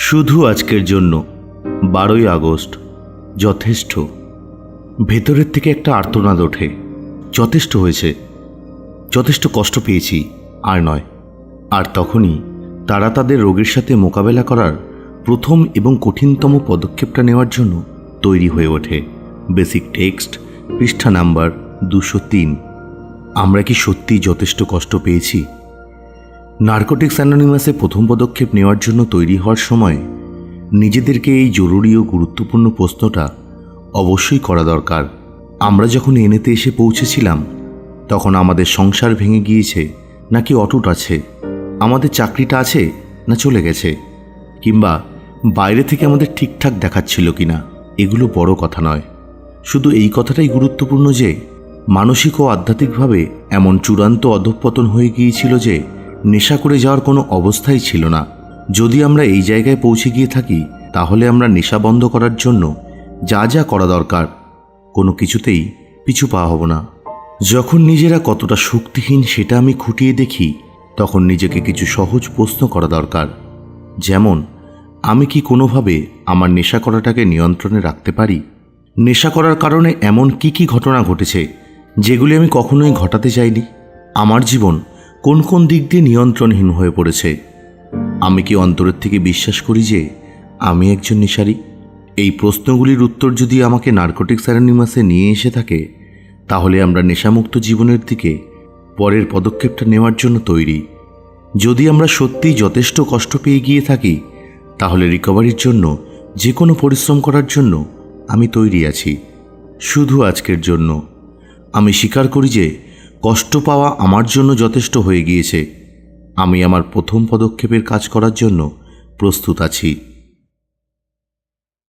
শুধু আজকের জন্য 12ই আগস্ট যথেষ্ট। ভেতরের থেকে একটা আর্তনাদ ওঠে। যথেষ্ট হয়েছে, যথেষ্ট কষ্ট পেয়েছি, আর নয়। আর তখনই তারা তাদের রোগের সাথে মোকাবেলা করার প্রথম এবং কঠিনতম পদক্ষেপটা নেওয়ার জন্য তৈরি হয়ে ওঠে। বেসিক টেক্সট, পৃষ্ঠা নাম্বার 203। আমরা কি সত্যিই যথেষ্ট কষ্ট পেয়েছি? নার্কোটিক্স অ্যানোনিমাসে প্রথম পদক্ষেপ নেওয়ার জন্য তৈরি হওয়ার সময় নিজেদেরকে এই জরুরি ও গুরুত্বপূর্ণ প্রশ্নটা অবশ্যই করা দরকার। আমরা যখন এনেতে এসে পৌঁছেছিলাম তখন আমাদের সংসার ভেঙে গিয়েছে নাকি অটুট আছে, আমাদের চাকরিটা আছে না চলে গেছে, কিংবা বাইরে থেকে আমাদের ঠিকঠাক দেখাচ্ছিল কিনা, এগুলো বড় কথা নয়। শুধু এই কথাটাই গুরুত্বপূর্ণ যে মানসিক ও আধ্যাত্মিকভাবে এমন চূড়ান্ত অধঃপতন হয়ে গিয়েছিল যে নেশা করে যাওয়ার কোনো অবস্থাই ছিল না। যদি আমরা এই জায়গায় পৌঁছে গিয়ে থাকি তাহলে আমরা নেশা বন্ধ করার জন্য যা যা করা দরকার কোনো কিছুতেই পিছু পাওয়া হব না। যখন নিজেরা কতটা শক্তিহীন সেটা আমি খুঁটিয়ে দেখি তখন নিজেকে কিছু সহজ প্রশ্ন করা দরকার, যেমন আমি কি কোনোভাবে আমার নেশা করাটাকে নিয়ন্ত্রণে রাখতে পারি? নেশা করার কারণে এমন কি কি ঘটনা ঘটেছে যেগুলি আমি কখনোই ঘটাতে চাইনি? আমার জীবন কোন কোন দিক দিয়ে নিয়ন্ত্রণহীন হয়ে পড়েছে? আমি কি অন্তরের থেকে বিশ্বাস করি যে আমি একজন নেশারি? এই প্রশ্নগুলির উত্তর যদি আমাকে নার্কোটিক্স অ্যানোনিমাসে নিয়ে এসে থাকে তাহলে আমরা নেশামুক্ত জীবনের দিকে পরের পদক্ষেপটা নেওয়ার জন্য তৈরি। যদি আমরা সত্যিই যথেষ্ট কষ্ট পেয়ে গিয়ে থাকি তাহলে রিকভারির জন্য যে কোনো পরিশ্রম করার জন্য আমি তৈরি আছি। শুধু আজকের জন্য আমি স্বীকার করি যে কষ্ট পাওয়া আমার জন্য যথেষ্ট হয়ে গিয়েছে। আমি আমার প্রথম পদক্ষেপের কাজ করার জন্য প্রস্তুত আছি।